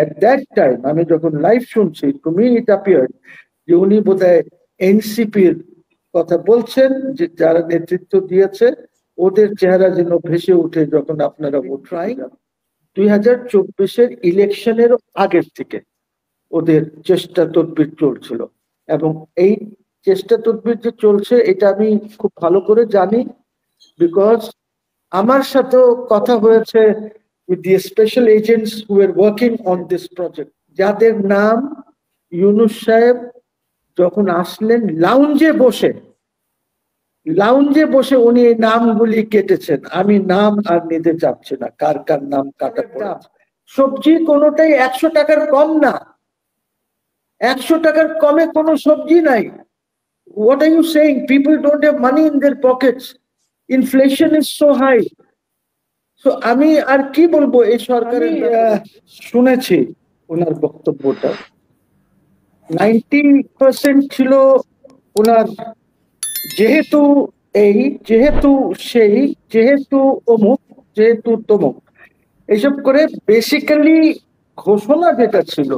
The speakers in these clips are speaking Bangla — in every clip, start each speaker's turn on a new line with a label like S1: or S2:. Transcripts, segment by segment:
S1: At that time, আমি যখন লাইভ শুনছি, to me it appeared যে উনি বোধহয় এনসিপির কথা বলছেন, যে যারা নেতৃত্ব দিয়েছে ওদের চেহারা যেন ভেসে উঠে যখন আপনারা ভোট ট্রাই 2024-এর ইলেকশনের আগের থেকে ওদের চেষ্টা তদবির চলছিল, এবং এই চেষ্টা তদবির যে চলছে এটা আমি খুব ভালো করে জানি, বিকজ আমার সাথেও কথা হয়েছে with the special agents who were working on this project, যাদের নাম ইউনূস সাহেব যখন আসলেন লাউঞ্জে বসে উনি এই নামগুলি কেটেছেন। আমি নাম আর নিতে চাচ্ছি না, কার কার নাম কাটা পড়েছে। সবজি কোনোটাই 100 টাকার কম না, 100 টাকার কমে কোনো সবজি নাই। What are you saying? People don't have money in their pockets. Inflation is so high. So আমি আর কি বলবো এই সরকারের। শুনেছি ওনার বক্তব্যটা 90% ছিল ওনার যেহেতু অমুক, যেহেতু তমুক, এইসব করে বেসিক্যালি ঘোষণা যেটা ছিল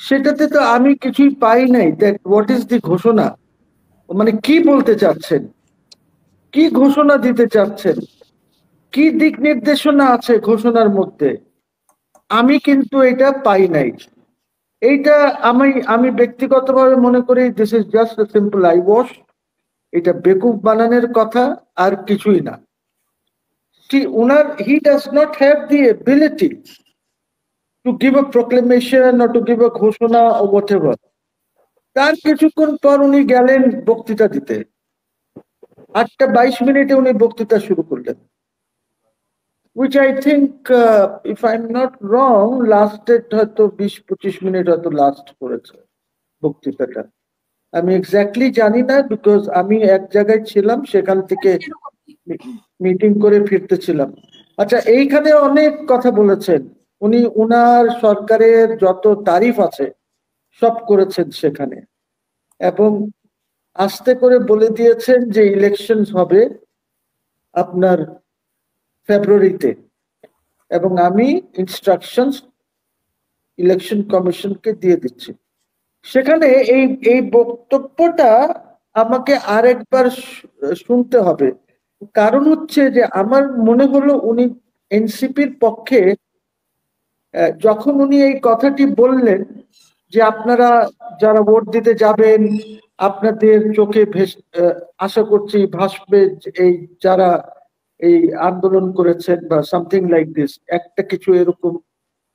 S1: সেটাতে তো আমি কিছুই পাই নাই। দ্যাট হোয়াট ইজ দি ঘোষণা, মানে কি বলতে চাচ্ছেন, কি ঘোষণা দিতে চাচ্ছেন, কি দিক নির্দেশনা আছে ঘোষণার মধ্যে, আমি কিন্তু এটা পাই নাই। এইটা আমি ব্যক্তিগতভাবে মনে করি this is just a simple I wash. এটা বেকুব বানানোর কথা, আর কিছুই না। He does not have the ability to give a proclamation or to give a ঘোষণা or whatever. তার কিছুক্ষণ পর উনি গেলেন বক্তৃতা দিতে, 8:22 মিনিটে উনি বক্তৃতা শুরু করলেন, which I think if I'm not wrong lasted হয়তো 20-25 মিনিট হয়তো লাস্ট করেছে বক্তৃতাটা। আমি এক্স্যাক্টলি জানি না, বিকজ আমি এক জায়গায় ছিলাম, সেখান থেকে মিটিং করে ফিরতেছিলাম। আচ্ছা, এইখানে অনেক কথা বলেছেন উনি, উনার সরকারের যত তারিফ আছে সব করেছেন সেখানে, এবং আস্তে করে বলে দিয়েছেন যে ইলেকশন হবে আপনার ফেব্রুয়ারিতে, এবং আমি ইনস্ট্রাকশনস ইলেকশন কমিশনকে দিয়ে দিচ্ছি। সেখানে এই বক্তব্যটা আমাকে আরেকবার শুনতে হবে, কারণ হচ্ছে যে আমার মনে হলো উনি এনসিপির পক্ষে, যখন উনি এই কথাটি বললেন যে আপনারা যারা ভোট দিতে যাবেন আপনাদের চোখে আশা করছি ভাসবে এই যারা এই আন্দোলন করেছেন বা সামথিং লাইক দিস, একটা কিছু এরকম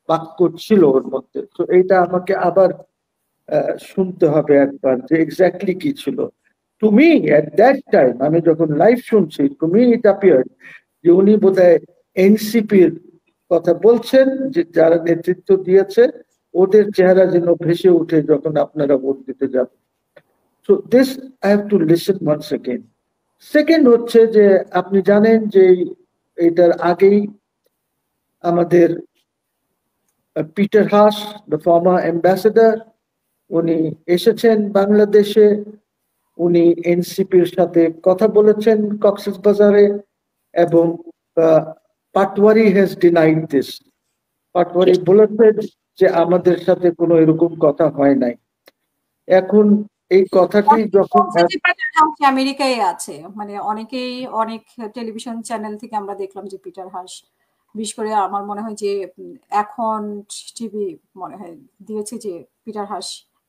S1: বাক্য ছিল ওর মধ্যে। তো এইটা আমাকে আবার শুনতে হবে একবার যে এক্স্যাক্টলি কি ছিল। To me at that time, আমি যখন লাইভ শুনছি, টু মি ইট অ্যাপিয়ার্ড যে উনি বোধহয় এনসিপির কথা বলছেন, যে যারা নেতৃত্ব দিয়েছে ওদের চেহারা যেন ভেসে উঠে যখন আপনারা ভোট দিতে যাবেন। So this I have to listen once again. Second হচ্ছে যে আপনি জানেন যে এটার আগেই আমাদের Peter Haas, the former ambassador, উনি এসেছেন বাংলাদেশে, উনি এনসিপির সাথে কথা বলেছেন কক্সবাজারে, এবং Patwari has denied this. Patwari বলেছেন যে আমাদের সাথে কোনো এরকম কথা হয় নাই। এখন এই কথাটি যখন
S2: আমেরিকায় আছে, মানে অনেকেই অনেক টেলিভিশন চ্যানেল থেকে আমরা দেখলাম যে পিটার হাস, বিশেষ করে আমার মনে হয় যে এখন টিভি মনে হয় দিয়েছে যে পিটার হাস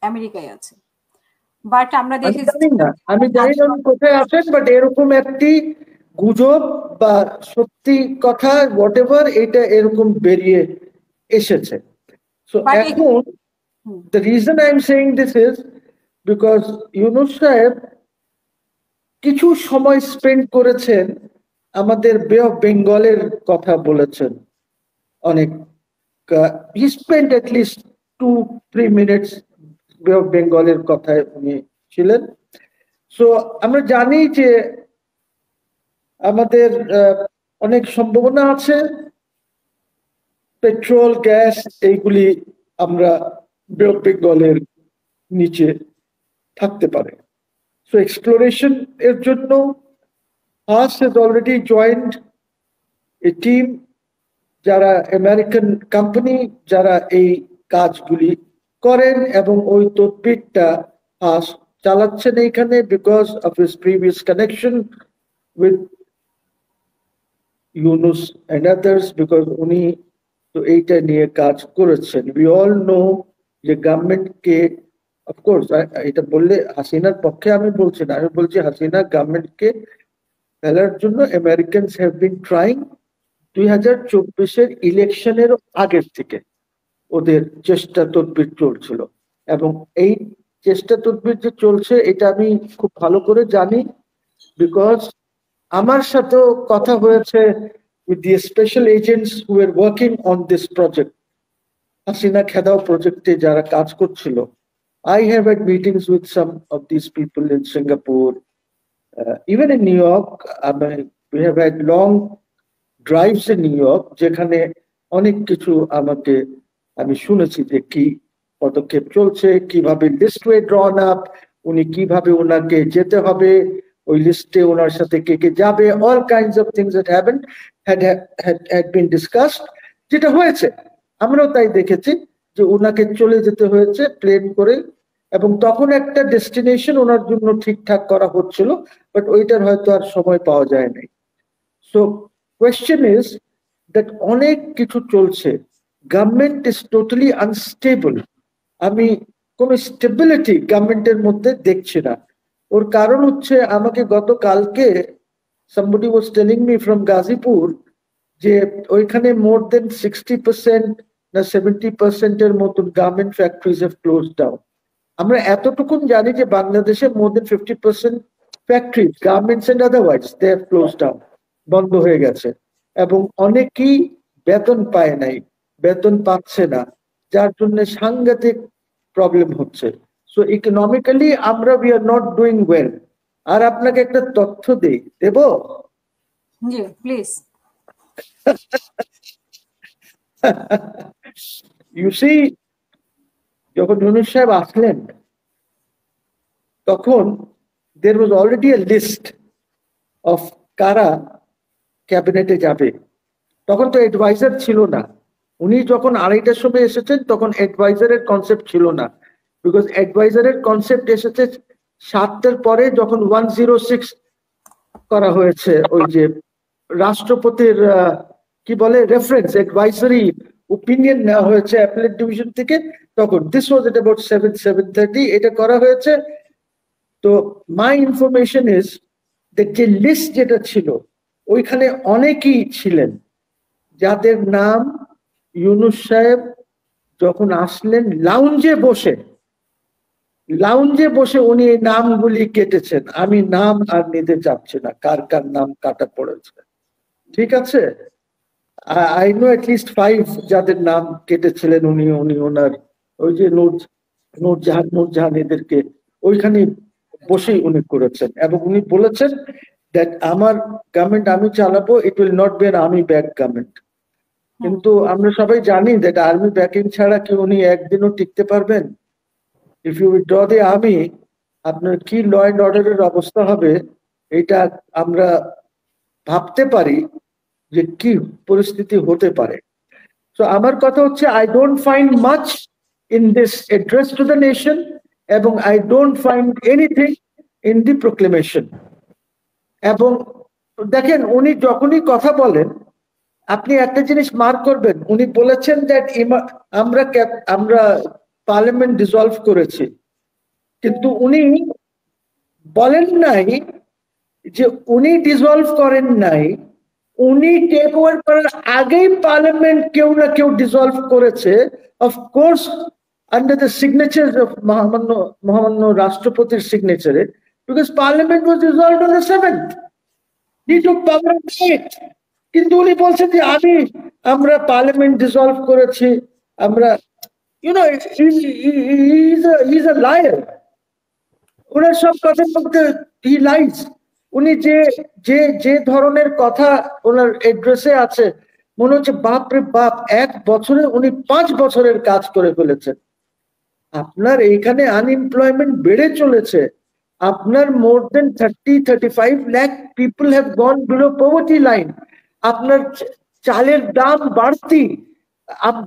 S2: আমেরিকায় আছে, বাট আমরা দেখেছি
S1: না, আমি জানি না কোথায় আছেন, বাট এরকম একটি গুজব বা সত্যি কথা হোয়াট এভার এটা এরকম বেরিয়ে এসেছে। সো এখন the reason I'm saying this is because Yunus সাহেব কিছু সময় স্পেন্ড করেছেন আমাদের বে অফ বেঙ্গলের কথা বলেছেন অনেক। he spent at least 2-3 minutes বে অফ বেঙ্গলের কথায় উনি ছিলেন। সো আমরা জানি যে আমাদের অনেক সম্ভাবনা আছে, পেট্রোল গ্যাস এইগুলি আমরা বে অফ বেঙ্গলের নিচে থাকতে পারে। সো এক্সপ্লোরেশন এর জন্য has has already joined a team যারা আমেরিকান কোম্পানি যারা এই কাজগুলি করেন এবং ওই তদবিরটা চালাচ্ছেন এইখানে because of his previous connection with Yunus and others, because উনি তো এইটা নিয়ে কাজ করেছেন। উই অল নো যে গভর্নমেন্টকে, অফকোর্স এটা বললে হাসিনার পক্ষে আমি বলছি না, আমি বলছি হাসিনা গভর্নমেন্টকে ফেলার জন্য আমেরিকানস হ্যাভ বিন ট্রাইং 2024-এর ইলেকশনের আগের থেকে ওদের চেষ্টা তদবির চলছিল, এবং এই চেষ্টা তদবির যে চলছে এটা আমি খুব ভালো করে জানি, বিকজ আমার সাথেও কথা হয়েছে with the special agents who were working on this project, Hasina খেদাও প্রজেক্টে যারা কাজ করছিল। I have had meetings with some of these people in Singapore, even in New York. We have had long drives in New York, যেখানে অনেক কিছু আমি শুনেছি যে কি পদক্ষেপ চলছে, কিভাবে লিস্ট ওয়ে ড্রন আপ, উনি কিভাবে ওনাকে যেতে হবে, ওই লিস্টে ওনার সাথে কে কে যাবে, all kinds of things that haven't had been discussed, যেটা হয়েছে আমরাও তাই দেখেছি যে ওনাকে চলে যেতে হয়েছে প্লেন করে, এবং তখন একটা ডেস্টিনেশন ওনার জন্য ঠিকঠাক করা হচ্ছিল, বাট ওইটার হয়তো আর সময় পাওয়া যায় নাই। সো কোয়েশ্চেন ইজ দ্যাট অনেক কিছু চলছে, গভর্নমেন্ট ইজ টোটালি আনস্টেবল। আমি কোনো স্টেবিলিটি গভর্নমেন্টের মধ্যে দেখছি না। ওর কারণ হচ্ছে আমাকে গতকালকে somebody was telling me from Gazipur যে ওইখানে মোর দেন 60% না 70% এর মতন garment factories have closed down. আমরা এতটুকুন জানি যে বাংলাদেশে more than 50% factory garments and otherwise they have closed down, বন্ধ হয়ে গেছে, এবং অনেকেই বেতন পায় নাই, বেতন পাচ্ছে না, যার জন্য সাংঘাতিক প্রবলেম হচ্ছে। সো ইকোনমিক্যালি আমরা we are not doing well. আর আপনাকে একটা তথ্য দেব?
S2: জি প্লিজ।
S1: ইউ সি, যখন ইউনুস সাহেব আসলেন তখন there was already a list of কারা ক্যাবিনেটে যাবে। তখন তো অ্যাডভাইজার ছিল না। উনি যখন 2:30টার সময় এসেছেন তখন অ্যাডভাইজারের কনসেপ্ট ছিল না, বিকজ অ্যাডভাইজারের কনসেপ্ট এসেছে 7টার পরে, যখন 106 করা হয়েছে, ওই যে রাষ্ট্রপতির কি বলে রেফারেন্স অ্যাডভাইজারি ওপিনিয়ন নেওয়া হয়েছে অ্যাপেলেট ডিভিশন থেকে, তখন দিস ওয়াজ এট অ্যাবাউট 7-7:30 এটা করা হয়েছে। তো মাই ইনফরমেশন ইজ যে লিস্ট যেটা ছিল ওইখানে অনেকেই ছিলেন যাদের নাম ইউনুস সাহেব যখন আসলেন লাউঞ্জে বসে উনি এই নামগুলি কেটেছেন। আমি নাম আর নিতে চাচ্ছি না কার কার নাম কাটা পড়েছে, ঠিক আছে? আই নো অ্যাট লিস্ট 5 যাদের নাম কেটেছিলেন উনি ওনার ওই যে নূরজাহান এদেরকে ওইখানে বসেই উনি করেছেন, এবং উনি বলেছেন দ্যাট আমার গভর্নমেন্ট আমি চালাবো, it will not be an army back government. কিন্তু আমরা সবাই জানি দ্যাট আর্মি ব্যাকিং ছাড়া কি উনি একদিনও টিকতে পারবেন? If you withdraw the army, আপনার কি ল অ্যান্ড অর্ডারের অবস্থা হবে এটা আমরা ভাবতে পারি যে কি পরিস্থিতি হতে পারে। সো আমার কথা হচ্ছে I don't find much in this address to the nation, এবং I don't find anything in the proclamation. এবং দেখেন উনি যখনই কথা বলেন আপনি একটা জিনিস মার্ক করবেন, উনি বলেছেন দ্যাট আমরা পার্লামেন্ট ডিসলভ করেছি, কিন্তু উনি বলেন নাই যে উনি ডিসলভ করেন নাই, উনি টেক ওভার করার আগেই পার্লামেন্ট কেউ না কেউ ডিসলভ করেছে, of course under the signature of মহামান্য রাষ্ট্রপতির সিগনেচারে, because parliament was dissolved on the 7th। He took power on the 8th। কিন্তু উনি বলছেন যে আমরা পার্লামেন্ট ডিসলভ করেছি, আমরা he's a liar. ওনার সব কথার মধ্যে he lies. উনি যে ধরনের কথা ওনার এড্রেসে আছে মনে হচ্ছে বাপ রে বাপ, 1 বছরে উনি 5 বছরের কাজ করে ফেলেছেন। আপনার এইখানে আনএমপ্লয়মেন্ট বেড়ে চলেছে, আপনার মোর দেন 30-35 lakh people have gone below poverty line. আপনার চালের দাম বাড়তি,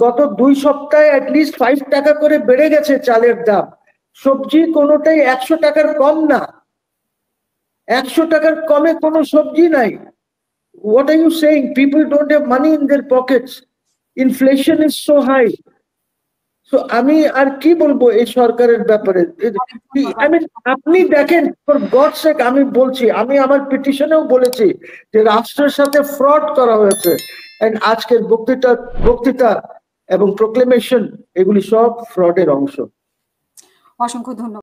S1: গত 2 সপ্তাহে অ্যাটলিস্ট 5 টাকা করে বেড়ে গেছে চালের দাম। সবজি কোনোটাই 100 টাকার কম না, 100 টাকার কমে কোনো সবজি নাই। What are you saying? People don't have money in their pockets. Inflation is so high. So আমি আর কি বলবো এই সরকারের ব্যাপারে? I mean, আপনি দেখেন, ফর গড সেক আমি বলছি, আমি আমার পিটিশনেও বলেছি যে রাষ্ট্রের সাথে ফ্রড করা হয়েছে। এন্ড আজকের বক্তৃতা এবং প্রোক্লেমেশন এগুলি সব ফ্রডের অংশ।
S2: অসংখ্য ধন্যবাদ।